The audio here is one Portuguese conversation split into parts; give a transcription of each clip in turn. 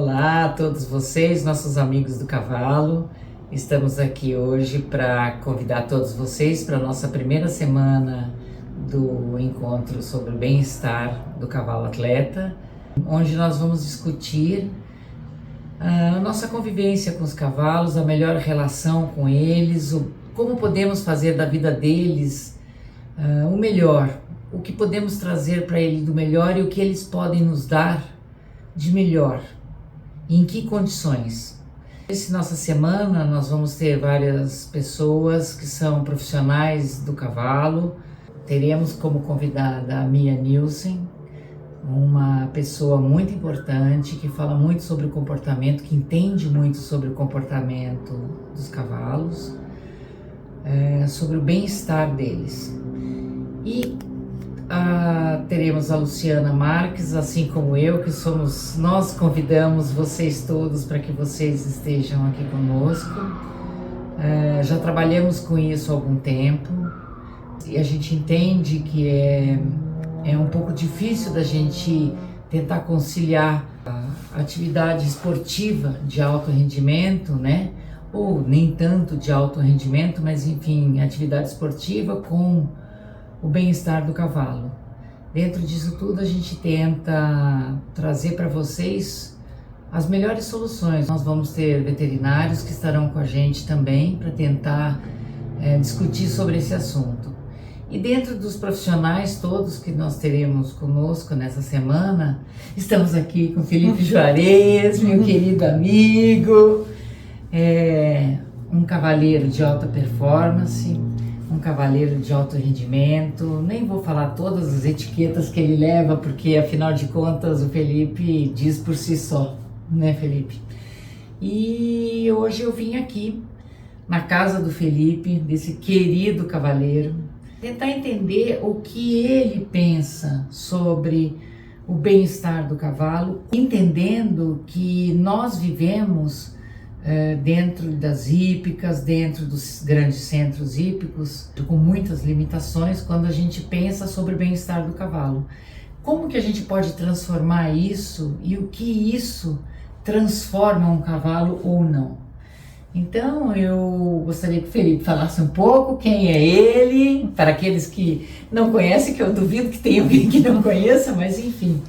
Olá a todos vocês, nossos amigos do cavalo. Estamos aqui hoje para convidar todos vocês para a nossa primeira semana do encontro sobre o bem-estar do cavalo atleta, onde nós vamos discutir a nossa convivência com os cavalos, a melhor relação com eles, como podemos fazer da vida deles o melhor, o que podemos trazer para eles do melhor e o que eles podem nos dar de melhor. Em que condições? Nossa semana nós vamos ter várias pessoas que são profissionais do cavalo. Teremos como convidada a Mia Nielsen, uma pessoa muito importante que fala muito sobre o comportamento, que entende muito sobre o comportamento dos cavalos, sobre o bem-estar deles. E teremos a Luciana Marques, assim como eu, nós convidamos vocês todos para que vocês estejam aqui conosco. Já trabalhamos com isso há algum tempo e a gente entende que é um pouco difícil da gente tentar conciliar a atividade esportiva de alto rendimento, né? Ou nem tanto de alto rendimento, mas enfim, atividade esportiva com o bem-estar do cavalo. Dentro disso tudo a gente tenta trazer para vocês as melhores soluções. Nós vamos ter veterinários que estarão com a gente também para tentar discutir sobre esse assunto. E dentro dos profissionais todos que nós teremos conosco nessa semana, estamos aqui com Felipe Juarez, meu querido amigo, um cavaleiro de alta performance, um cavaleiro de alto rendimento. Nem vou falar todas as etiquetas que ele leva, porque afinal de contas o Felipe diz por si só, né, Felipe? E hoje eu vim aqui na casa do Felipe, desse querido cavaleiro, tentar entender o que ele pensa sobre o bem-estar do cavalo, entendendo que nós vivemos dentro das hípicas, dentro dos grandes centros hípicos, com muitas limitações quando a gente pensa sobre o bem-estar do cavalo. Como que a gente pode transformar isso e o que isso transforma um cavalo ou não? Então eu gostaria que o Felipe falasse um pouco quem é ele, para aqueles que não conhecem, que eu duvido que tenha alguém que não conheça, mas enfim.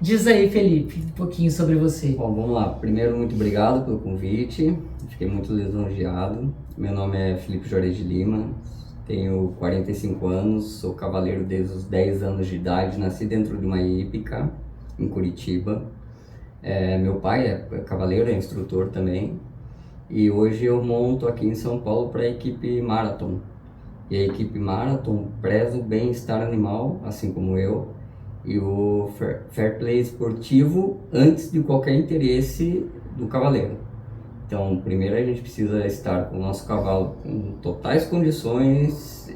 Diz aí, Felipe, um pouquinho sobre você. Bom, vamos lá. Primeiro, muito obrigado pelo convite. Fiquei muito lisonjeado. Meu nome é Felipe Juarez de Lima, tenho 45 anos, sou cavaleiro desde os 10 anos de idade, nasci dentro de uma hípica, em Curitiba. Meu pai é cavaleiro, é instrutor também. E hoje eu monto aqui em São Paulo para a equipe Marathon. E a equipe Marathon preza o bem-estar animal, assim como eu, e o fair play esportivo antes de qualquer interesse do cavaleiro. Então, primeiro a gente precisa estar com o nosso cavalo com totais condições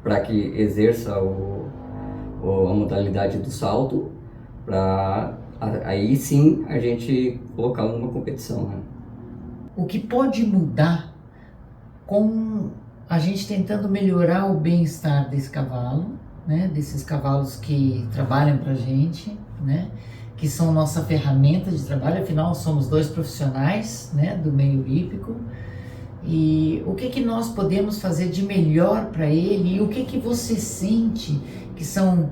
para que exerça a modalidade do salto, para aí sim a gente colocá-lo numa competição, né? O que pode mudar com a gente tentando melhorar o bem-estar desse cavalo, né, desses cavalos que trabalham para a gente, né, que são nossa ferramenta de trabalho, afinal somos dois profissionais, né, do meio hípico, e o que nós podemos fazer de melhor para ele, e o que você sente que são,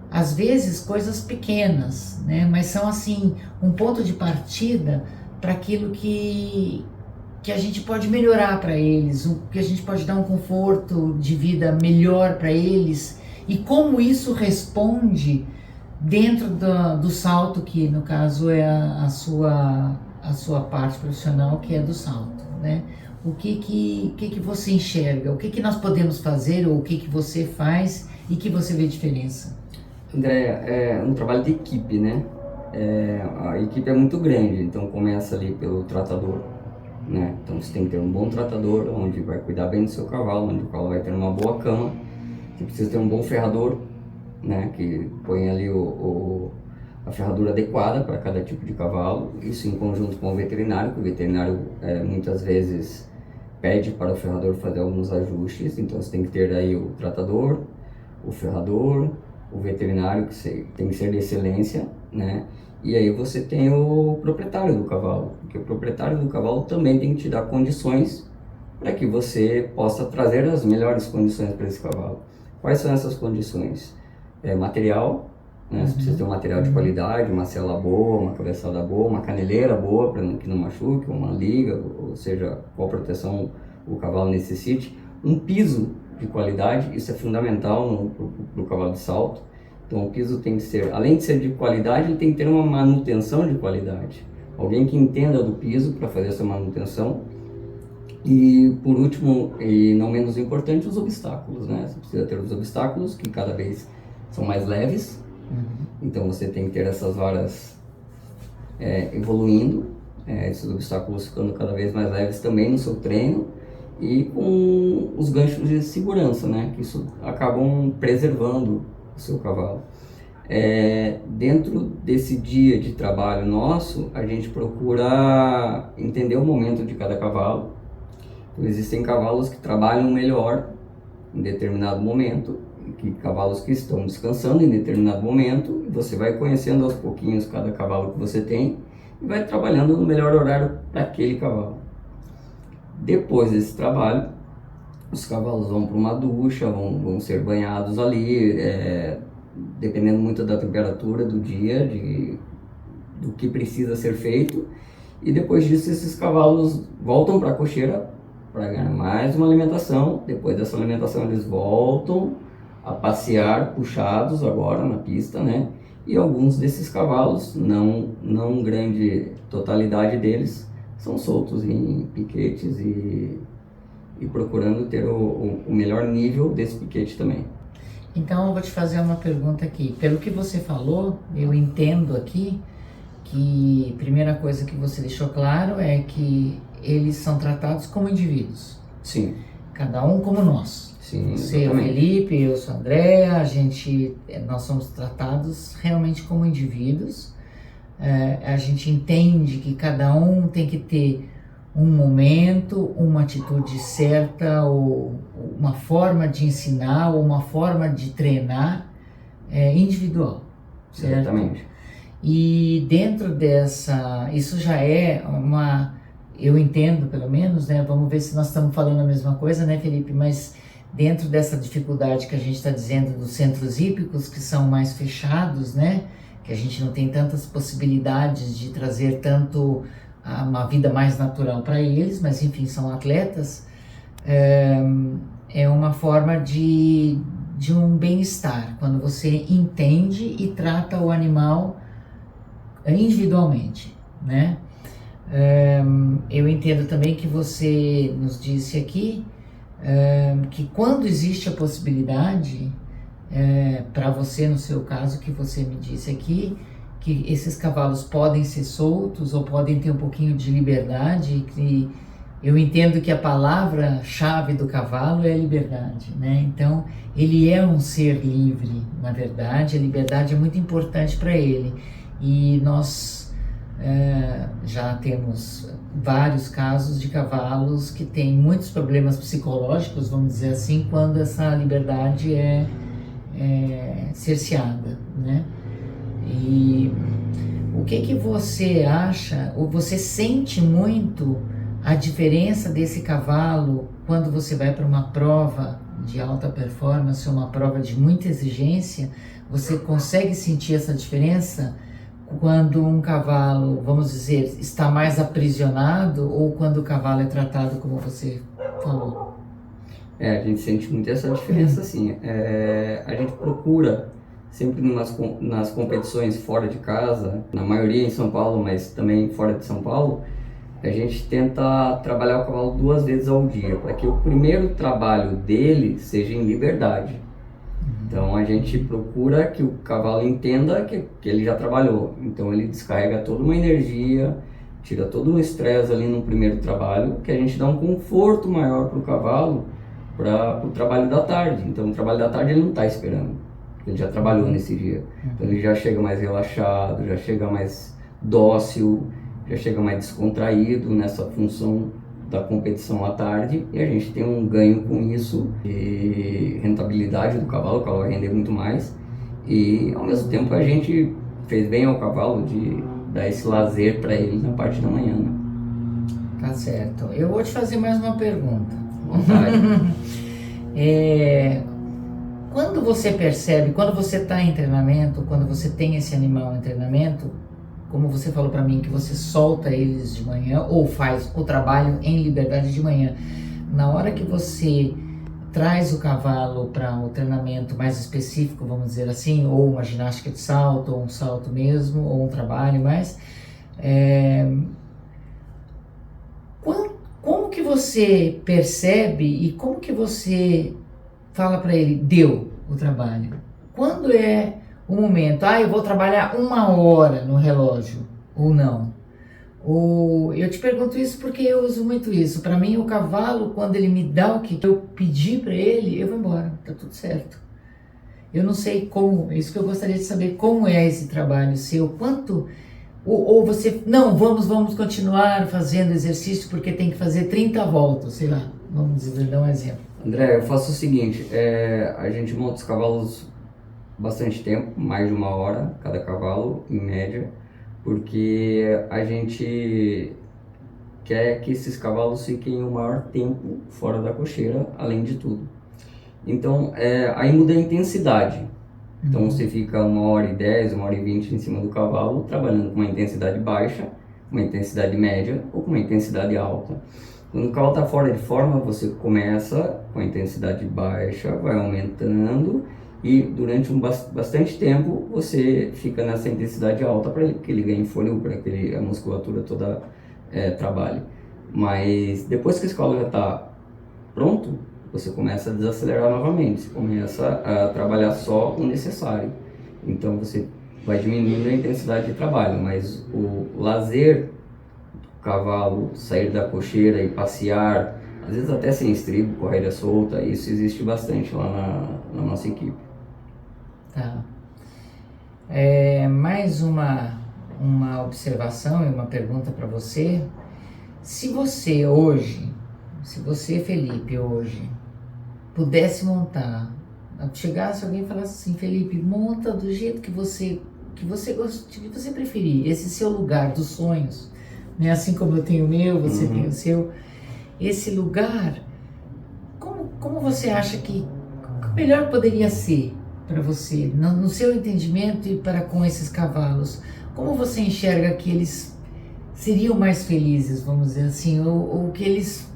às vezes, coisas pequenas, né, mas são assim, um ponto de partida para aquilo que a gente pode melhorar para eles, que a gente pode dar um conforto de vida melhor para eles, e como isso responde dentro do salto, que no caso é a sua parte profissional, que é do salto, né? O que você enxerga, o que nós podemos fazer, ou o que você faz e que você vê diferença? André, é um trabalho de equipe, né? A equipe é muito grande, então começa ali pelo tratador, né? Então você tem que ter um bom tratador, onde vai cuidar bem do seu cavalo, onde o cavalo vai ter uma boa cama. Você precisa ter um bom ferrador, né? Que põe ali a ferradura adequada para cada tipo de cavalo, isso em conjunto com o veterinário, que o veterinário muitas vezes pede para o ferrador fazer alguns ajustes. Então você tem que ter aí o tratador, o ferrador, o veterinário, tem que ser de excelência, né? E aí você tem o proprietário do cavalo, porque o proprietário do cavalo também tem que te dar condições para que você possa trazer as melhores condições para esse cavalo. Quais são essas condições? Material, né? Você precisa ter um material de qualidade, uma sela boa, uma cabeçada boa, uma caneleira boa para que não machuque, uma liga, ou seja, qual proteção o cavalo necessite. Um piso de qualidade, isso é fundamental no cavalo de salto. Então o piso tem que ser, além de ser de qualidade, ele tem que ter uma manutenção de qualidade. Alguém que entenda do piso para fazer essa manutenção. E por último, e não menos importante, os obstáculos, né? Você precisa ter os obstáculos que cada vez são mais leves. Então você tem que ter essas varas evoluindo, esses obstáculos ficando cada vez mais leves também no seu treino. E com os ganchos de segurança, né? Que isso acabam preservando o seu cavalo. Dentro desse dia de trabalho nosso, a gente procura entender o momento de cada cavalo. Então, existem cavalos que trabalham melhor em determinado momento, e cavalos que estão descansando em determinado momento, e você vai conhecendo aos pouquinhos cada cavalo que você tem e vai trabalhando no melhor horário para aquele cavalo. Depois desse trabalho, os cavalos vão para uma ducha, vão ser banhados ali, dependendo muito da temperatura do dia, do que precisa ser feito. E depois disso, esses cavalos voltam para a cocheira para ganhar mais uma alimentação. Depois dessa alimentação, eles voltam a passear puxados agora na pista, né? E alguns desses cavalos, não grande totalidade deles, são soltos em piquetes e procurando ter o melhor nível desse piquete também. Então eu vou te fazer uma pergunta aqui. Pelo que você falou, eu entendo aqui que a primeira coisa que você deixou claro é que eles são tratados como indivíduos. Sim. Cada um como nós. Sim, você é o Felipe, eu sou a Andréa, nós somos tratados realmente como indivíduos. A gente entende que cada um tem que ter um momento, uma atitude certa, ou uma forma de ensinar, ou uma forma de treinar individual, certo? Exatamente. E dentro dessa, isso já é eu entendo pelo menos, né? Vamos ver se nós estamos falando a mesma coisa, né, Felipe? Mas dentro dessa dificuldade que a gente está dizendo dos centros hípicos, que são mais fechados, né? Que a gente não tem tantas possibilidades de trazer tanto uma vida mais natural para eles, mas enfim, são atletas, é uma forma de um bem-estar, quando você entende e trata o animal individualmente, né? Eu entendo também que você nos disse aqui que quando existe a possibilidade, para você no seu caso, que você me disse aqui, que esses cavalos podem ser soltos ou podem ter um pouquinho de liberdade, que eu entendo que a palavra-chave do cavalo é a liberdade, né? Então, ele é um ser livre, na verdade, a liberdade é muito importante para ele. E nós já temos vários casos de cavalos que têm muitos problemas psicológicos, vamos dizer assim, quando essa liberdade é cerceada, né? E o que você acha, ou você sente muito a diferença desse cavalo quando você vai para uma prova de alta performance, uma prova de muita exigência? Você consegue sentir essa diferença quando um cavalo, vamos dizer, está mais aprisionado ou quando o cavalo é tratado como você falou? A gente sente muito essa diferença, sim. A gente procura sempre nas competições fora de casa, na maioria em São Paulo, mas também fora de São Paulo, a gente tenta trabalhar o cavalo 2 vezes ao dia, para que o primeiro trabalho dele seja em liberdade. Então a gente procura que o cavalo entenda que ele já trabalhou, então ele descarrega toda uma energia, tira todo um estresse ali no primeiro trabalho, que a gente dá um conforto maior para o cavalo para o trabalho da tarde. Então o trabalho da tarde ele não está esperando, ele já trabalhou nesse dia, então ele já chega mais relaxado, já chega mais dócil, já chega mais descontraído nessa função da competição à tarde, e a gente tem um ganho com isso, e rentabilidade do cavalo, o cavalo vai render muito mais, E ao mesmo tempo a gente fez bem ao cavalo de dar esse lazer para ele na parte da manhã, né? Tá certo. Eu vou te fazer mais uma pergunta. Vontade. Quando você percebe, quando você está em treinamento, quando você tem esse animal em treinamento, como você falou para mim que você solta eles de manhã ou faz o trabalho em liberdade de manhã, na hora que você traz o cavalo para o treinamento mais específico, vamos dizer assim, ou uma ginástica de salto, ou um salto mesmo, ou um trabalho mais, como que você percebe e como que você fala para ele, deu o trabalho? Quando é o momento? Eu vou trabalhar 1 hora no relógio, ou não? Eu te pergunto isso porque eu uso muito isso. Para mim, o cavalo, quando ele me dá o que eu pedi para ele, eu vou embora, tá tudo certo. Eu não sei como, é isso que eu gostaria de saber, como é esse trabalho seu, quanto... Ou você, não, vamos continuar fazendo exercício porque tem que fazer 30 voltas, sei lá, vamos dizer, dar um exemplo. André, eu faço o seguinte, a gente monta os cavalos bastante tempo, mais de 1 hora cada cavalo, em média, porque a gente quer que esses cavalos fiquem o maior tempo fora da cocheira, além de tudo. Então, aí muda a intensidade. Então você fica 1h10, 1h20 em cima do cavalo, trabalhando com uma intensidade baixa, uma intensidade média ou com uma intensidade alta. Quando o cavalo está fora de forma, você começa com a intensidade baixa, vai aumentando e durante bastante tempo você fica nessa intensidade alta para que ele ganhe fôlego, para que a musculatura toda trabalhe. Mas depois que esse cavalo já está pronto, você começa a desacelerar novamente, você começa a trabalhar só o necessário. Então você vai diminuindo a intensidade de trabalho, mas o lazer do cavalo, sair da cocheira e passear, às vezes até sem estribo, correria solta, isso existe bastante lá na nossa equipe. Tá. Mais uma observação e uma pergunta para você. Se você, Felipe, hoje, pudesse montar, chegasse alguém e falasse assim, Felipe, monta do jeito que você preferir, esse seu lugar dos sonhos, né? Assim como eu tenho o meu, você tem o seu, esse lugar, como você acha que melhor poderia ser para você, no seu entendimento e para com esses cavalos? Como você enxerga que eles seriam mais felizes, vamos dizer assim, ou que eles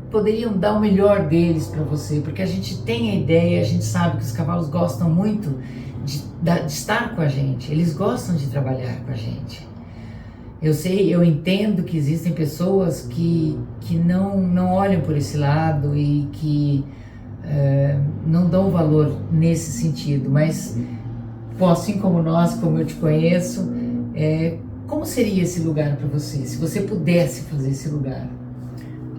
poderiam dar o melhor deles para você? Porque a gente tem a ideia, a gente sabe que os cavalos gostam muito de estar com a gente, eles gostam de trabalhar com a gente. Eu entendo que existem pessoas que não olham por esse lado e que não dão valor nesse sentido, mas assim como nós, como eu te conheço, como seria esse lugar para você, se você pudesse fazer esse lugar?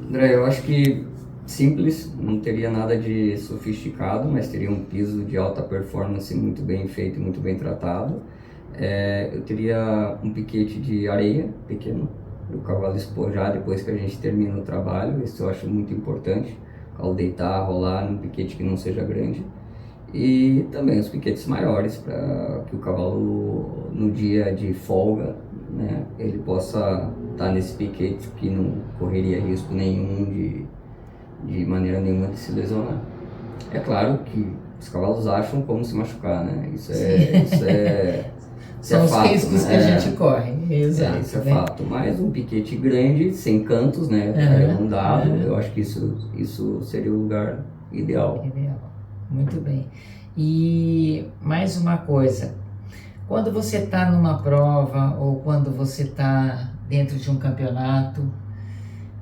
André, eu acho que simples, não teria nada de sofisticado, mas teria um piso de alta performance muito bem feito e muito bem tratado. Eu teria um piquete de areia pequeno, para o cavalo espojar depois que a gente termina o trabalho, isso eu acho muito importante, ao deitar, rolar num piquete que não seja grande. E também os piquetes maiores, para que o cavalo, no dia de folga, né, ele possa estar nesse piquete que não correria risco nenhum de maneira nenhuma de se lesionar. É claro que os cavalos acham como se machucar, né? São os fato, riscos, né, que a gente corre, exato. Isso é fato, mas um piquete grande, sem cantos, né, arredondado, eu acho que isso seria o lugar ideal. Muito bem. E mais uma coisa, quando você está numa prova ou quando você está dentro de um campeonato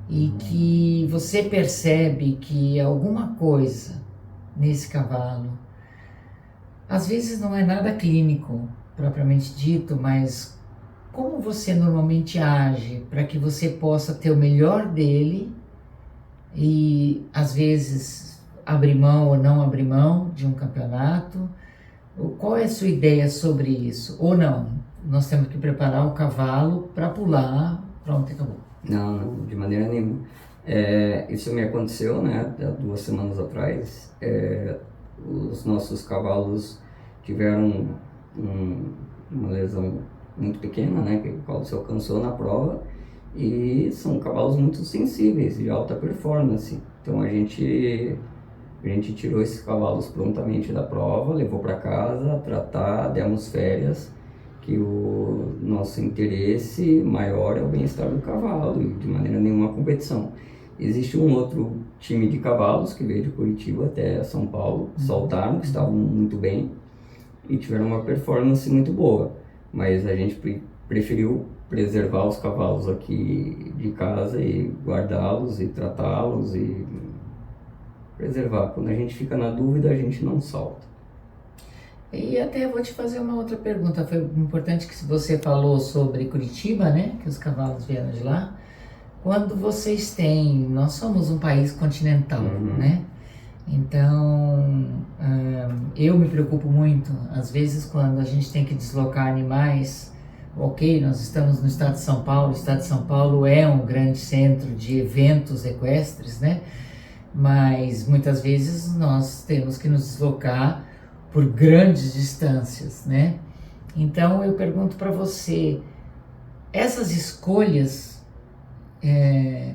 e que você percebe que alguma coisa nesse cavalo, às vezes não é nada clínico propriamente dito, mas como você normalmente age para que você possa ter o melhor dele e às vezes abrir mão ou não abrir mão de um campeonato? Qual é a sua ideia sobre isso? Ou não? Nós temos que preparar o cavalo para pular, pronto, acabou. Não, de maneira nenhuma. Isso me aconteceu, né, há 2 semanas atrás. Os nossos cavalos tiveram uma lesão muito pequena, né, que o qual se alcançou na prova, e são cavalos muito sensíveis, de alta performance. Então a gente tirou esses cavalos prontamente da prova, levou para casa, tratar, demos férias, que o nosso interesse maior é o bem-estar do cavalo e de maneira nenhuma competição. Existe um outro time de cavalos que veio de Curitiba até São Paulo, saltaram, que estavam muito bem e tiveram uma performance muito boa, mas a gente preferiu preservar os cavalos aqui de casa e guardá-los e tratá-los e preservar. Quando a gente fica na dúvida, a gente não salta. E até vou te fazer uma outra pergunta. Foi importante que você falou sobre Curitiba, né? Que os cavalos vieram de lá. Quando vocês têm... Nós somos um país continental, né? Então, eu me preocupo muito, às vezes, quando a gente tem que deslocar animais. Ok, nós estamos no estado de São Paulo. O estado de São Paulo é um grande centro de eventos equestres, né? Mas muitas vezes nós temos que nos deslocar por grandes distâncias, né? Então eu pergunto para você, essas escolhas,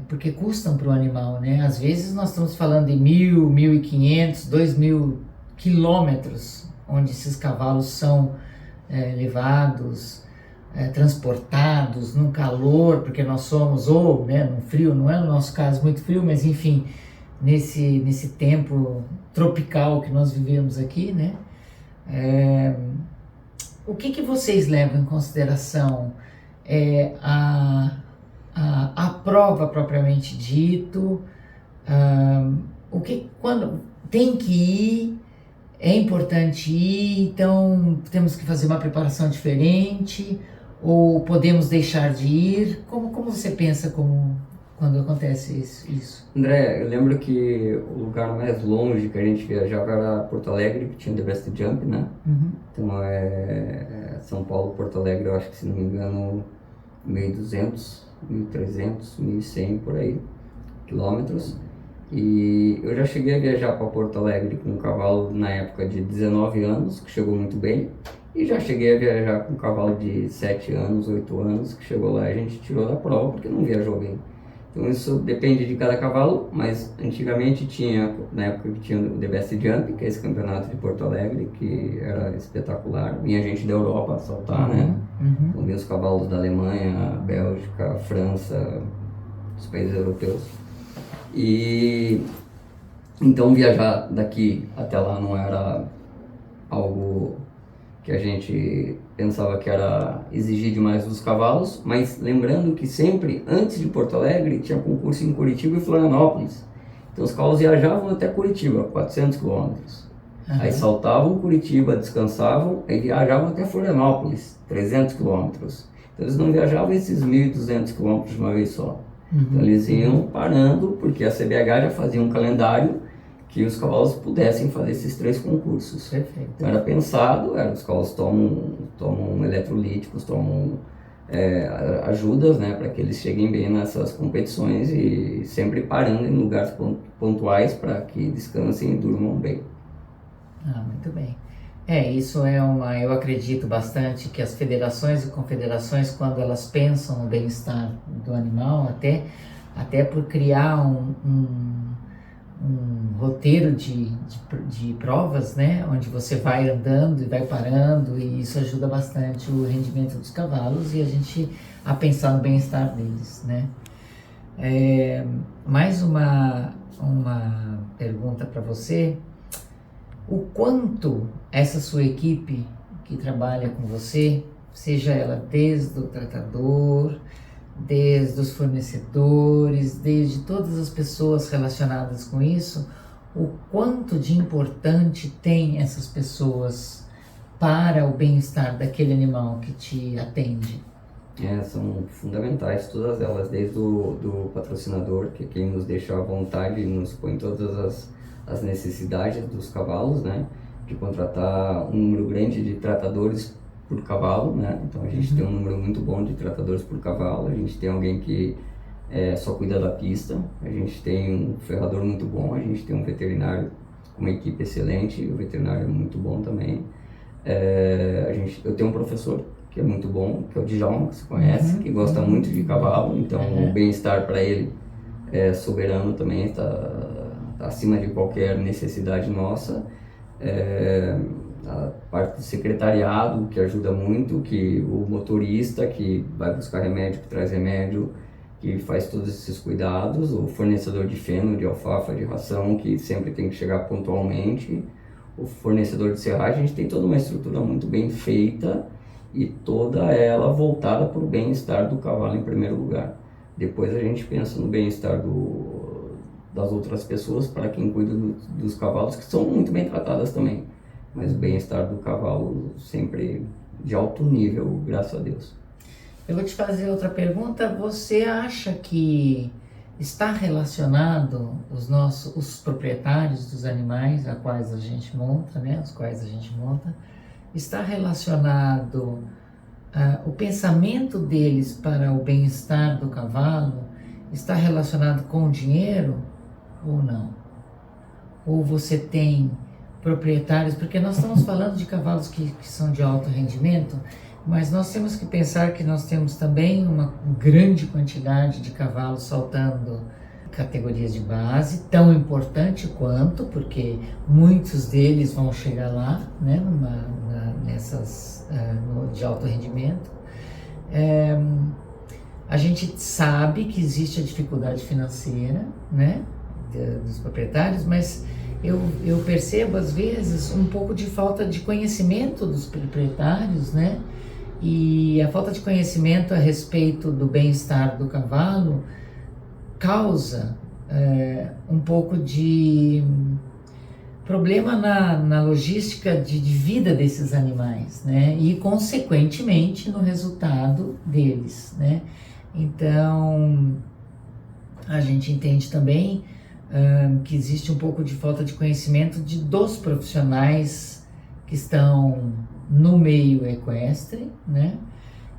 porque custam para o animal, né? Às vezes nós estamos falando de 1.000, 1.500, 2.000 quilômetros, onde esses cavalos são levados, transportados num calor, porque nós somos, ou né, num frio, não é no nosso caso muito frio, mas enfim, nesse tempo tropical que nós vivemos aqui, né? O que vocês levam em consideração? A prova propriamente dito, quando tem que ir, é importante ir, então temos que fazer uma preparação diferente, ou podemos deixar de ir? Como você pensa quando acontece isso? André, eu lembro que o lugar mais longe que a gente viajava era Porto Alegre, que tinha o The Best Jump, né? Então São Paulo, Porto Alegre, eu acho que, se não me engano, 1.200, 1.300, 1.100 por aí, quilômetros. E eu já cheguei a viajar para Porto Alegre com um cavalo na época de 19 anos, que chegou muito bem. E já cheguei a viajar com um cavalo de 7 anos, 8 anos, que chegou lá e a gente tirou da prova porque não viajou bem. Então isso depende de cada cavalo, mas antigamente tinha, na época que tinha o The Best Jump, que é esse campeonato de Porto Alegre, que era espetacular. Vinha gente da Europa saltar, né? Então vinha os cavalos da Alemanha, Bélgica, França, os países europeus. E então viajar daqui até lá não era algo que a gente pensava que era exigir demais dos cavalos, mas lembrando que sempre, antes de Porto Alegre, tinha concurso em Curitiba e Florianópolis. Então os cavalos viajavam até Curitiba, 400 quilômetros. Aí saltavam Curitiba, descansavam, aí viajavam até Florianópolis, 300 quilômetros. Então eles não viajavam esses 1.200 quilômetros de uma vez só. Então eles iam parando, porque a CBH já fazia um calendário que os cavalos pudessem fazer esses 3 concursos. Perfeito. Então era pensado, os cavalos tomam eletrolíticos, tomam ajudas, né, para que eles cheguem bem nessas competições e sempre parando em lugares pontuais para que descansem e durmam bem. Muito bem. Eu acredito bastante que as federações e confederações, quando elas pensam no bem-estar do animal, até por criar um roteiro de provas, né, onde você vai andando e vai parando, e isso ajuda bastante o rendimento dos cavalos e a gente a pensar no bem-estar deles, né. Mais uma pergunta para você. O quanto essa sua equipe que trabalha com você, seja ela desde o tratador, desde os fornecedores, desde todas as pessoas relacionadas com isso, o quanto de importante tem essas pessoas para o bem-estar daquele animal que te atende? São fundamentais todas elas, desde do patrocinador, que é quem nos deixa à vontade e nos põe todas as necessidades dos cavalos, né? De contratar um número grande de tratadores por cavalo, né? Então a gente tem um número muito bom de tratadores por cavalo, a gente tem alguém que só cuida da pista, a gente tem um ferrador muito bom, a gente tem um veterinário com uma equipe excelente, o veterinário é muito bom também. Eu tenho um professor que é muito bom, que é o Djalma, que você conhece, que gosta muito de cavalo, então o bem-estar para ele é soberano também, tá acima de qualquer necessidade nossa. A parte do secretariado, que ajuda muito, que o motorista que vai buscar remédio, que traz remédio, que faz todos esses cuidados, o fornecedor de feno, de alfafa, de ração, que sempre tem que chegar pontualmente, o fornecedor de serragem. A gente tem toda uma estrutura muito bem feita e toda ela voltada para o bem-estar do cavalo em primeiro lugar. Depois a gente pensa no bem-estar das outras pessoas, para quem cuida dos cavalos, que são muito bem tratadas também. Mas o bem-estar do cavalo sempre de alto nível, graças a Deus. Eu vou te fazer outra pergunta. Você acha que está relacionado os proprietários dos animais a quais a gente monta, né, os quais a gente monta, está relacionado o pensamento deles para o bem-estar do cavalo, está relacionado com o dinheiro ou não? Ou você tem proprietários, porque nós estamos falando de cavalos que são de alto rendimento, mas nós temos que pensar que nós temos também uma grande quantidade de cavalos saltando categorias de base, tão importante quanto, porque muitos deles vão chegar lá, né, de alto rendimento. A gente sabe que existe a dificuldade financeira, né, dos proprietários, mas eu percebo às vezes um pouco de falta de conhecimento dos proprietários, né? E a falta de conhecimento a respeito do bem-estar do cavalo causa um pouco de problema na logística de vida desses animais, né? E consequentemente no resultado deles, né? Então a gente entende também que existe um pouco de falta de conhecimento dos profissionais que estão no meio equestre, né?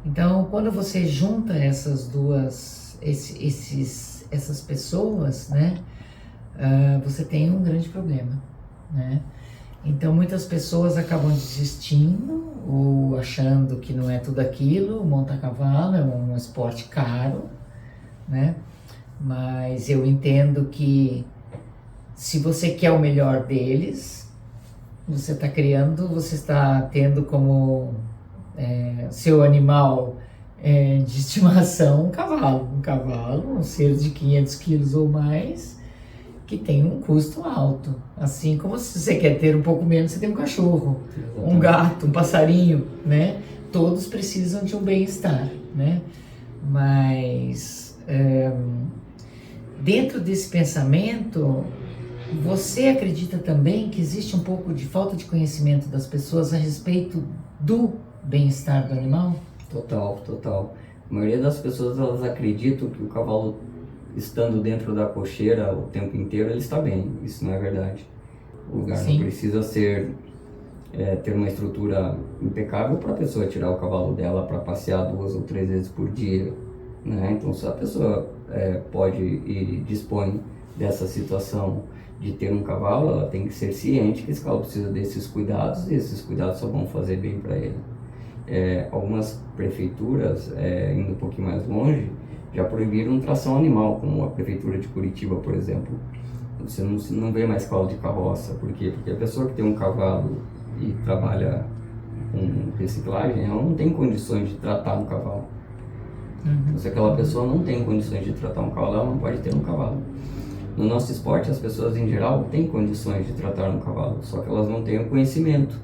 Então, quando você junta essas pessoas, né, você tem um grande problema, né? Então, muitas pessoas acabam desistindo ou achando que não é tudo aquilo. Montar cavalo é um esporte caro, né? Mas eu entendo que se você quer o melhor deles, você está tendo como seu animal de estimação um cavalo, um ser de 500 quilos ou mais, que tem um custo alto. Assim como se você quer ter um pouco menos, você tem um cachorro, um gato, um passarinho, né? Todos precisam de um bem-estar, né? Mas dentro desse pensamento, você acredita também que existe um pouco de falta de conhecimento das pessoas a respeito do bem-estar do animal? Total. A maioria das pessoas, elas acreditam que o cavalo, estando dentro da cocheira o tempo inteiro, ele está bem. Isso não é verdade. O lugar não precisa ter uma estrutura impecável para a pessoa tirar o cavalo dela para passear 2 ou 3 vezes por dia, né? Então, se a pessoa pode e dispõe dessa situação de ter um cavalo, ela tem que ser ciente que esse cavalo precisa desses cuidados, e esses cuidados só vão fazer bem para ele. Algumas prefeituras, indo um pouquinho mais longe, já proibiram tração animal, como a prefeitura de Curitiba, por exemplo. Você não vê mais cavalo de carroça. Por quê? Porque a pessoa que tem um cavalo e trabalha com reciclagem, ela não tem condições de tratar um cavalo. Então, se aquela pessoa não tem condições de tratar um cavalo, ela não pode ter um cavalo. No nosso esporte, as pessoas em geral têm condições de tratar um cavalo, só que elas não têm o conhecimento.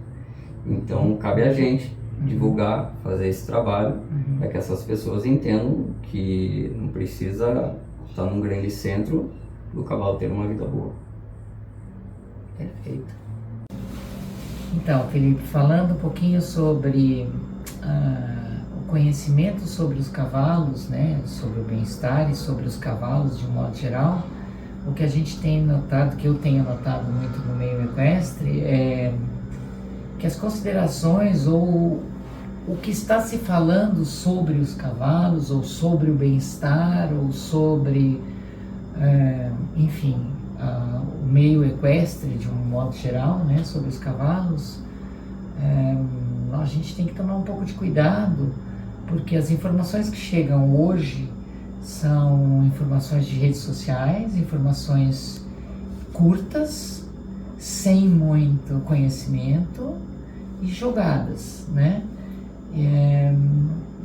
Então, cabe a gente divulgar, fazer esse trabalho, para que essas pessoas entendam que não precisa estar num grande centro do cavalo ter uma vida boa. Perfeito. Então, Felipe, falando um pouquinho sobre o conhecimento sobre os cavalos, né, sobre o bem-estar e sobre os cavalos de um modo geral, o que a gente tem notado, que eu tenho notado muito no meio equestre, é que as considerações ou o que está se falando sobre os cavalos, ou sobre o bem-estar, ou sobre, enfim, o meio equestre de um modo geral, né, sobre os cavalos, A gente tem que tomar um pouco de cuidado, porque as informações que chegam hoje são informações de redes sociais, informações curtas, sem muito conhecimento e jogadas, né?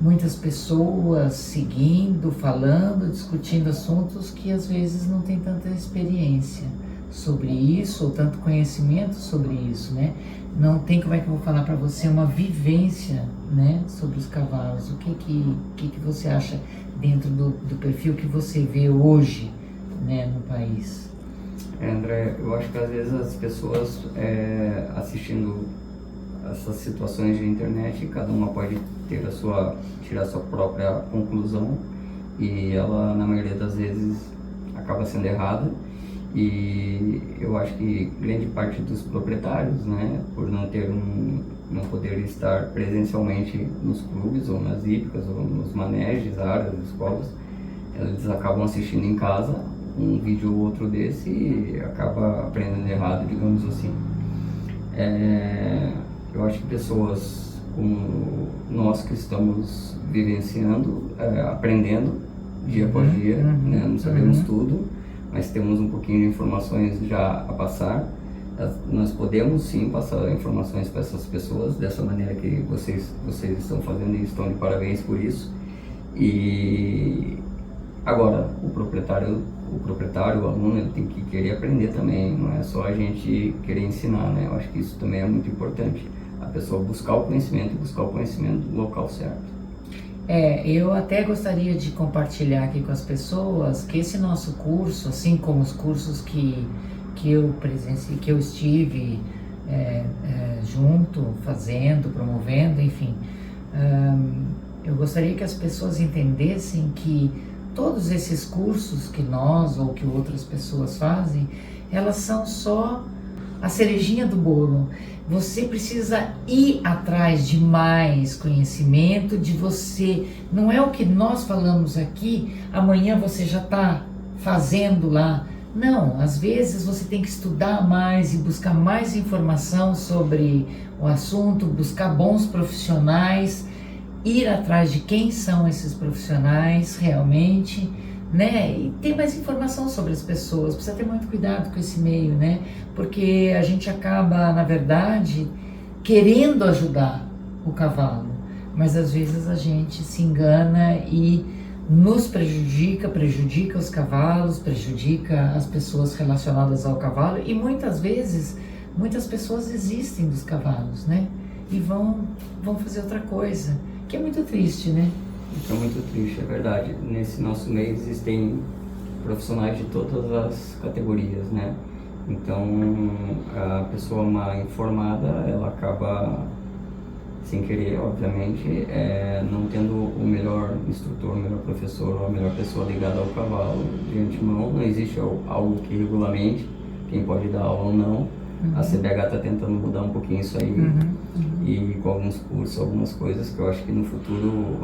Muitas pessoas seguindo, falando, discutindo assuntos que às vezes não tem tanta experiência sobre isso, ou tanto conhecimento sobre isso, né? Não tem, como é que eu vou falar para você, uma vivência, né, sobre os cavalos. O que você acha dentro do perfil que você vê hoje, né, no país? André, eu acho que às vezes as pessoas assistindo essas situações de internet, cada uma pode tirar a sua própria conclusão, e ela, na maioria das vezes, acaba sendo errada. E eu acho que grande parte dos proprietários, né, por não poder estar presencialmente nos clubes ou nas hípicas ou nos manejes, áreas, escolas, eles acabam assistindo em casa um vídeo ou outro desse e acaba aprendendo errado, digamos assim. Eu acho que pessoas como nós que estamos vivenciando, aprendendo dia após dia, né, não sabemos tudo, mas temos um pouquinho de informações já a passar. Nós podemos sim passar informações para essas pessoas dessa maneira que vocês estão fazendo, e estão de parabéns por isso. E agora o proprietário, o aluno, ele tem que querer aprender também, não é só a gente querer ensinar, né? Eu acho que isso também é muito importante, a pessoa buscar o conhecimento e buscar o conhecimento do local certo. Eu até gostaria de compartilhar aqui com as pessoas que esse nosso curso, assim como os cursos que eu presenciei, que eu estive junto, fazendo, promovendo, enfim, eu gostaria que as pessoas entendessem que todos esses cursos que nós ou que outras pessoas fazem, elas são só a cerejinha do bolo. Você precisa ir atrás de mais conhecimento, de você. Não é o que nós falamos aqui, amanhã você já está fazendo lá. Não, às vezes você tem que estudar mais e buscar mais informação sobre o assunto, buscar bons profissionais, ir atrás de quem são esses profissionais realmente, né? E ter mais informação sobre as pessoas. Precisa ter muito cuidado com esse meio, né? Porque a gente acaba, na verdade, querendo ajudar o cavalo, mas às vezes a gente se engana e nos prejudica os cavalos, prejudica as pessoas relacionadas ao cavalo, e muitas vezes, muitas pessoas desistem dos cavalos, né? E vão fazer outra coisa, que é muito triste, né? Isso é muito triste, é verdade. Nesse nosso meio existem profissionais de todas as categorias, né? Então, a pessoa mal informada, ela acaba, sem querer, obviamente, não tendo o melhor instrutor, o melhor professor ou a melhor pessoa ligada ao cavalo de antemão. Não existe algo que regulamente quem pode dar aula ou não. A CBH está tentando mudar um pouquinho isso aí, e com alguns cursos, algumas coisas que eu acho que no futuro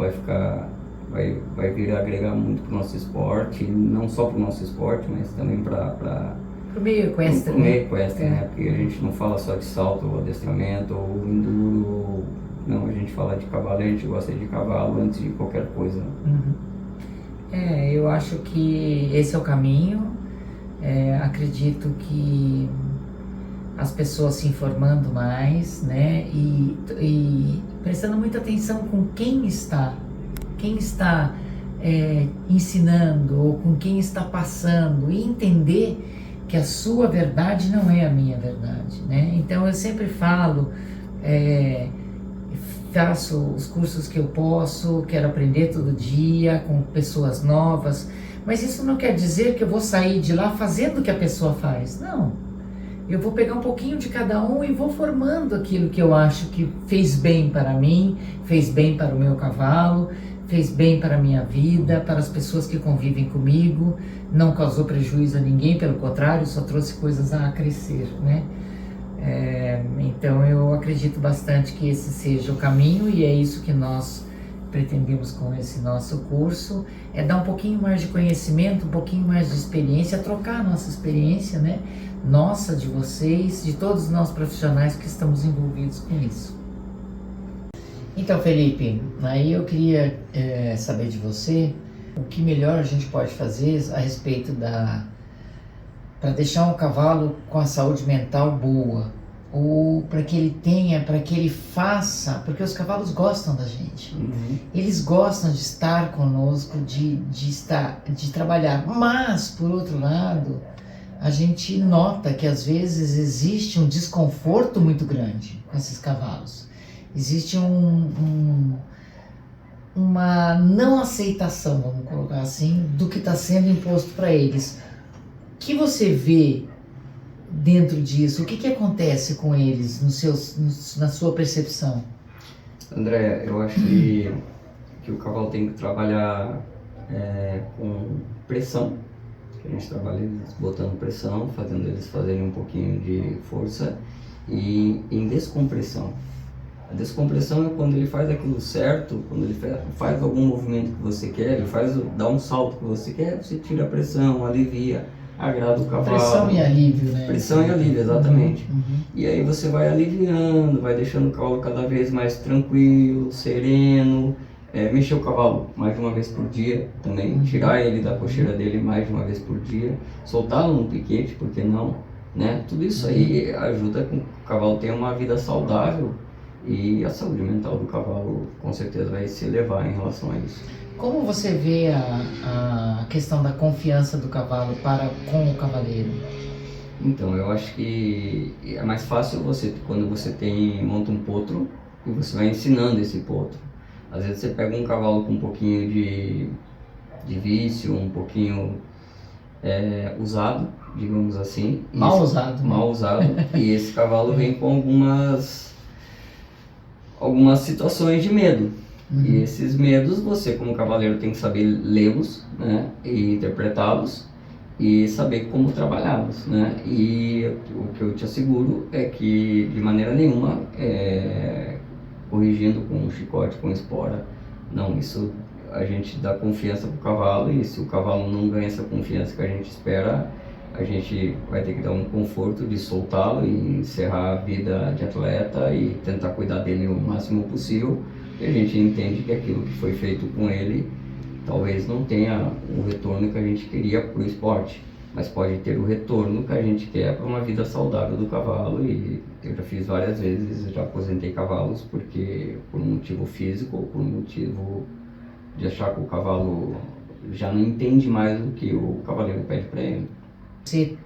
vai vir a agregar muito para o nosso esporte, não só para o nosso esporte, mas também para o meio equestre, né? Porque a gente não fala só de salto, ou adestramento, ou enduro, não, a gente fala de cavalo, a gente gosta de cavalo antes de qualquer coisa. Eu acho que esse é o caminho. Acredito que as pessoas se informando mais, né, e prestando muita atenção com quem está ensinando, ou com quem está passando, e entender que a sua verdade não é a minha verdade, né? Então eu sempre falo, faço os cursos que eu posso, quero aprender todo dia com pessoas novas, mas isso não quer dizer que eu vou sair de lá fazendo o que a pessoa faz, não. Eu vou pegar um pouquinho de cada um e vou formando aquilo que eu acho que fez bem para mim, fez bem para o meu cavalo, fez bem para a minha vida, para as pessoas que convivem comigo, não causou prejuízo a ninguém, pelo contrário, só trouxe coisas a crescer, né? Então eu acredito bastante que esse seja o caminho, e é isso que nós pretendemos com esse nosso curso, dar um pouquinho mais de conhecimento, um pouquinho mais de experiência, trocar a nossa experiência, né? Nossa, de vocês, de todos nós profissionais que estamos envolvidos com isso. Então, Felipe, aí eu queria saber de você o que melhor a gente pode fazer a respeito para deixar um cavalo com a saúde mental boa, ou para que ele tenha, para que ele faça, porque os cavalos gostam da gente. Eles gostam de estar conosco, de trabalhar. Mas, por outro lado, a gente nota que às vezes existe um desconforto muito grande com esses cavalos. Existe uma não aceitação, vamos colocar assim, do que está sendo imposto para eles. O que você vê dentro disso? O que acontece com eles na sua percepção? André, eu acho que o cavalo tem que trabalhar com pressão, que a gente trabalha eles botando pressão, fazendo eles fazerem um pouquinho de força, e em descompressão. A descompressão é quando ele faz aquilo certo, quando ele faz algum movimento que você quer, ele dá um salto que você quer, você tira a pressão, alivia, agrada o cavalo. Pressão e alívio, né? Pressão e alívio, exatamente. Uhum. E aí você vai aliviando, vai deixando o cavalo cada vez mais tranquilo, sereno. Mexer o cavalo mais de uma vez por dia também, tirar ele da cocheira dele mais de uma vez por dia, soltá-lo no piquete, por que não? Né? Tudo isso aí ajuda com que o cavalo tenha uma vida saudável. E a saúde mental do cavalo com certeza vai se elevar em relação a isso. Como você vê a questão da confiança do cavalo com o cavaleiro? Então, eu acho que é mais fácil quando você monta um potro e você vai ensinando esse potro. Às vezes você pega um cavalo com um pouquinho de vício, um pouquinho usado, digamos assim. Mal usado. Mal usado. E esse cavalo vem com algumas situações de medo. E esses medos você, como cavaleiro, tem que saber lê-los, né, e interpretá-los e saber como trabalhá-los, né? E o que eu te asseguro é que de maneira nenhuma corrigindo com chicote, com espora, não, isso a gente dá confiança pro cavalo, e se o cavalo não ganha essa confiança que a gente espera, a gente vai ter que dar um conforto de soltá-lo e encerrar a vida de atleta e tentar cuidar dele o máximo possível. E a gente entende que aquilo que foi feito com ele talvez não tenha o retorno que a gente queria para o esporte, mas pode ter o retorno que a gente quer para uma vida saudável do cavalo. E eu já fiz várias vezes, já aposentei cavalos porque por um motivo físico ou por um motivo de achar que o cavalo já não entende mais o que o cavaleiro pede para ele. Você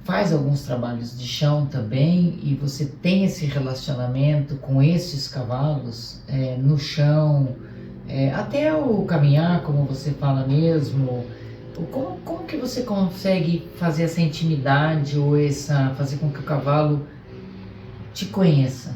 faz alguns trabalhos de chão também, e você tem esse relacionamento com esses cavalos no chão, até o caminhar, como você fala mesmo. Como que você consegue fazer essa intimidade ou fazer com que o cavalo te conheça?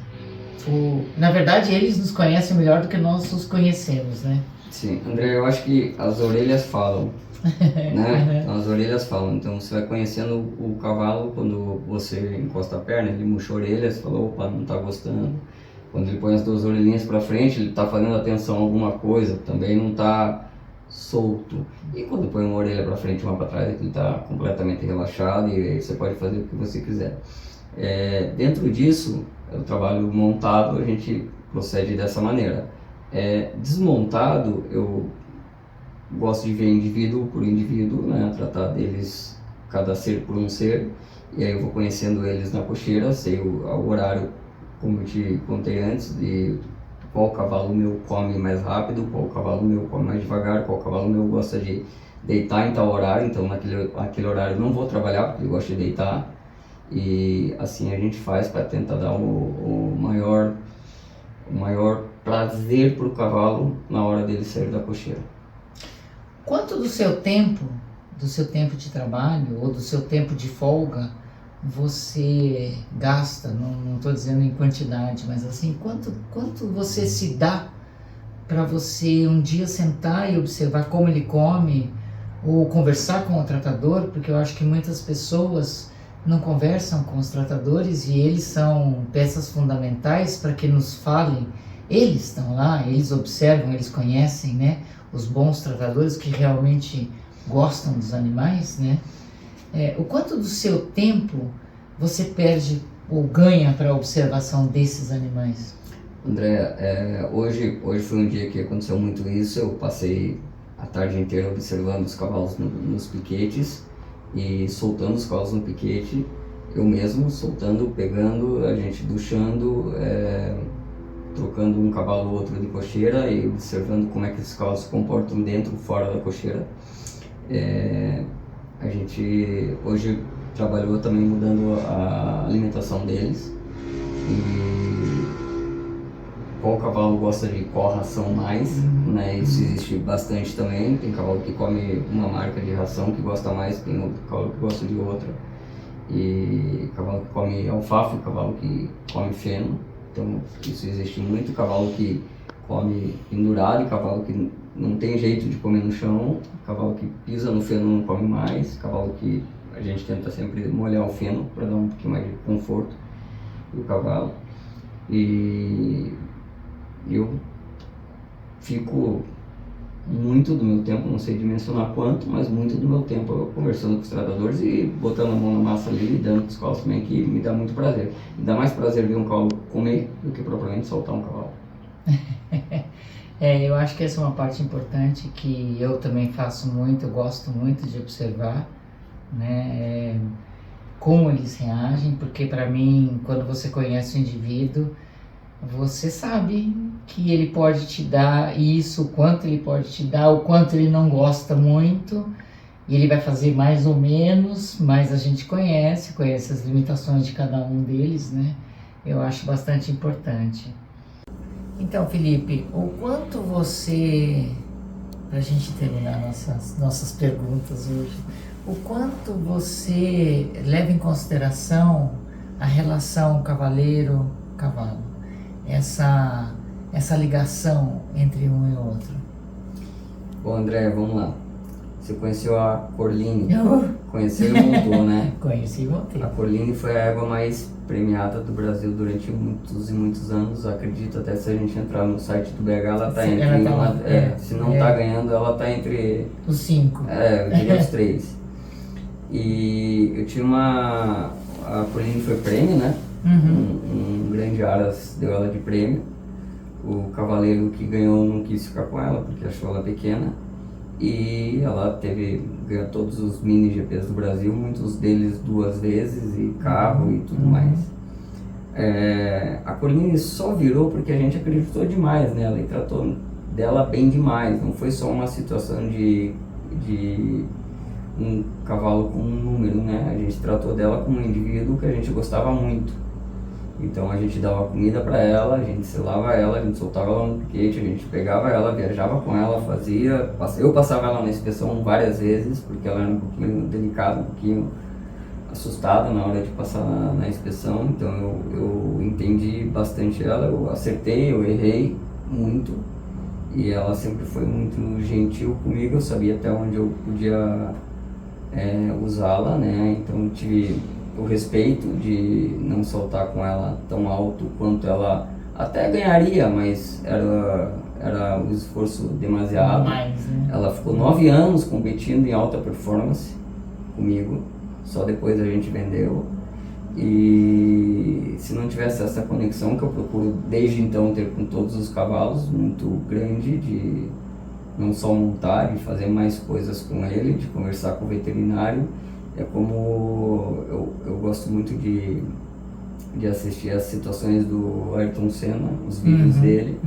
Na verdade, eles nos conhecem melhor do que nós os conhecemos, né? Sim, André, eu acho que as orelhas falam. Né? Então, as orelhas falam, então você vai conhecendo o cavalo. Quando você encosta a perna, ele murcha a orelha, você fala, opa, não tá gostando. Quando ele põe as duas orelhinhas para frente, ele tá fazendo atenção a alguma coisa, também não tá solto. E quando põe uma orelha para frente e uma para trás, ele tá completamente relaxado, e aí você pode fazer o que você quiser. Dentro disso, o trabalho montado, a gente procede dessa maneira. Desmontado, eu gosto de ver indivíduo por indivíduo, né? Tratar deles, cada ser por um ser, e aí eu vou conhecendo eles na cocheira, sei o horário, como eu te contei antes, de qual cavalo meu come mais rápido, qual cavalo meu come mais devagar, qual cavalo meu gosta de deitar em tal horário, então naquele horário eu não vou trabalhar porque ele gosta de deitar, e assim a gente faz para tentar dar o maior prazer para o cavalo na hora dele sair da cocheira. Quanto do seu tempo de trabalho ou do seu tempo de folga você gasta, não estou dizendo em quantidade, mas assim, quanto você se dá para você um dia sentar e observar como ele come, ou conversar com o tratador, porque eu acho que muitas pessoas não conversam com os tratadores, e eles são peças fundamentais para que nos falem. Eles estão lá, eles observam, eles conhecem, né? Os bons tratadores que realmente gostam dos animais, né? O quanto do seu tempo você perde ou ganha para a observação desses animais? André, hoje foi um dia que aconteceu muito isso. Eu passei a tarde inteira observando os cavalos nos piquetes e soltando os cavalos no piquete. Eu mesmo soltando, pegando, a gente duchando, trocando um cavalo ou outro de cocheira e observando como é que esses cavalos se comportam dentro ou fora da cocheira. A gente hoje trabalhou também mudando a alimentação deles e qual cavalo gosta de qual ração mais, né? Isso existe bastante também. Tem cavalo que come uma marca de ração que gosta mais, tem outro cavalo que gosta de outra. E cavalo que come alfafa, cavalo que come feno. Então isso existe muito. Cavalo que come pendurado e cavalo que não tem jeito de comer no chão. Cavalo que pisa no feno não come mais. Cavalo que a gente tenta sempre molhar o feno para dar um pouquinho mais de conforto do cavalo. E eu fico muito do meu tempo, não sei dimensionar quanto, mas muito do meu tempo eu conversando com os tratadores e botando a mão na massa ali e dando com os cavalos também, que me dá muito prazer. Me dá mais prazer ver um cavalo comer do que propriamente soltar um cavalo. Eu acho que essa é uma parte importante que eu também faço muito, eu gosto muito de observar, né, como eles reagem, porque para mim, quando você conhece o indivíduo, você sabe que ele pode te dar isso, o quanto ele pode te dar, o quanto ele não gosta muito, e ele vai fazer mais ou menos, mas a gente conhece as limitações de cada um deles, né? Eu acho bastante importante. Então, Felipe, o quanto você, para a gente terminar nossas perguntas hoje, o quanto você leva em consideração a relação cavaleiro-cavalo? Essa ligação entre um e outro. Bom, André, vamos lá. Você conheceu a Corline? Conheceu e montou, né? Conheci e montei. A Corline foi a égua mais premiada do Brasil durante muitos e muitos anos. Acredito até se a gente entrar no site do BH, ela está entre... Ela tá lá, se não está ganhando, ela está entre... Os 5. Eu diria os 3. E eu tinha a Corline foi prêmio, né? Um grande aras deu ela de prêmio. O cavaleiro que ganhou não quis ficar com ela porque achou ela pequena. E ela ganhou todos os mini GPs do Brasil, muitos deles 2 vezes, e carro e tudo mais. A Corline só virou porque a gente acreditou demais nela e tratou dela bem demais. Não foi só uma situação de um cavalo com um número, né? A gente tratou dela como um indivíduo que a gente gostava muito. Então a gente dava comida para ela, a gente selava ela, a gente soltava ela no piquete, a gente pegava ela, viajava com ela, eu passava ela na inspeção várias vezes, porque ela era um pouquinho delicada, um pouquinho assustada na hora de passar na inspeção. Então eu entendi bastante ela, eu acertei, eu errei muito, e ela sempre foi muito gentil comigo. Eu sabia até onde eu podia usá-la, né? Então eu tive o respeito de não soltar com ela tão alto quanto ela até ganharia, mas era um esforço demasiado. Mais, né? Ela ficou 9 anos competindo em alta performance comigo, só depois a gente vendeu. E se não tivesse essa conexão que eu procuro desde então ter com todos os cavalos, muito grande, de não só montar, de fazer mais coisas com ele, de conversar com o veterinário. É como eu gosto muito de assistir as situações do Ayrton Senna, os vídeos dele.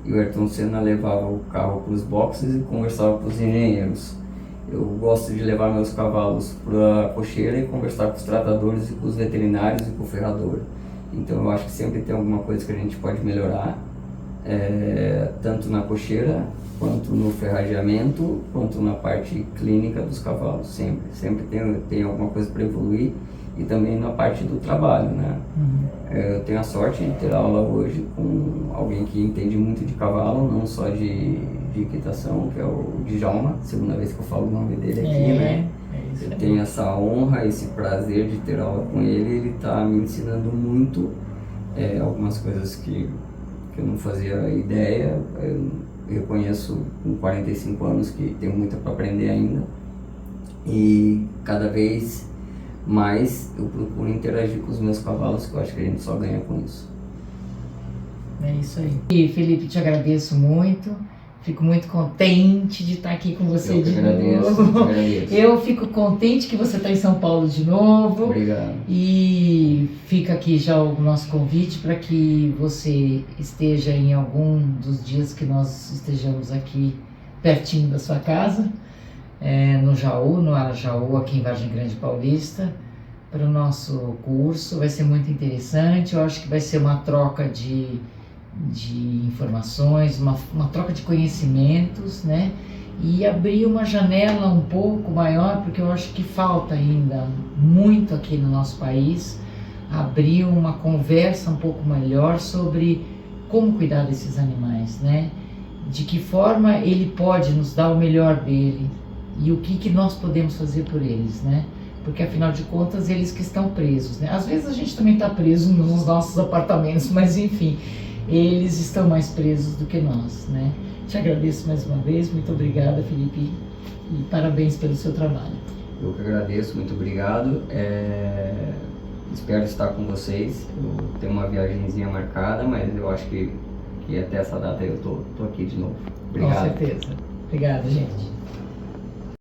E o Ayrton Senna levava o carro para os boxes e conversava com os engenheiros. Eu gosto de levar meus cavalos para a cocheira e conversar com os tratadores e com os veterinários e com o ferrador. Então eu acho que sempre tem alguma coisa que a gente pode melhorar, tanto na cocheira, quanto no ferrageamento, quanto na parte clínica dos cavalos. Sempre tem alguma coisa para evoluir, e também na parte do trabalho, né? Eu tenho a sorte de ter aula hoje com alguém que entende muito de cavalo, não só de equitação, que é o Djalma, segunda vez que eu falo o nome dele aqui, né? Eu tenho essa honra, esse prazer de ter aula com ele. Ele está me ensinando muito, algumas coisas que eu não fazia ideia. Eu reconheço com 45 anos que tenho muito para aprender ainda, e cada vez mais eu procuro interagir com os meus cavalos, que eu acho que a gente só ganha com isso. É isso aí. E Felipe, te agradeço muito. Fico muito contente de estar aqui com você de novo. Eu fico contente que você está em São Paulo de novo. Obrigado. E fica aqui já o nosso convite para que você esteja em algum dos dias que nós estejamos aqui pertinho da sua casa, no Jaú, no Arajaú, aqui em Vargem Grande Paulista, para o nosso curso. Vai ser muito interessante. Eu acho que vai ser uma troca de informações, uma troca de conhecimentos, né? E abrir uma janela um pouco maior, porque eu acho que falta ainda muito aqui no nosso país, abrir uma conversa um pouco melhor sobre como cuidar desses animais, né? De que forma ele pode nos dar o melhor dele e o que nós podemos fazer por eles, né? Porque afinal de contas eles que estão presos, né? Às vezes a gente também está preso nos nossos apartamentos, mas enfim, eles estão mais presos do que nós, né? Te agradeço mais uma vez, muito obrigada, Felipe, e parabéns pelo seu trabalho. Eu que agradeço, muito obrigado. Espero estar com vocês. Eu tenho uma viagenzinha marcada, mas eu acho que até essa data eu tô aqui de novo. Obrigado. Com certeza. Obrigada, gente.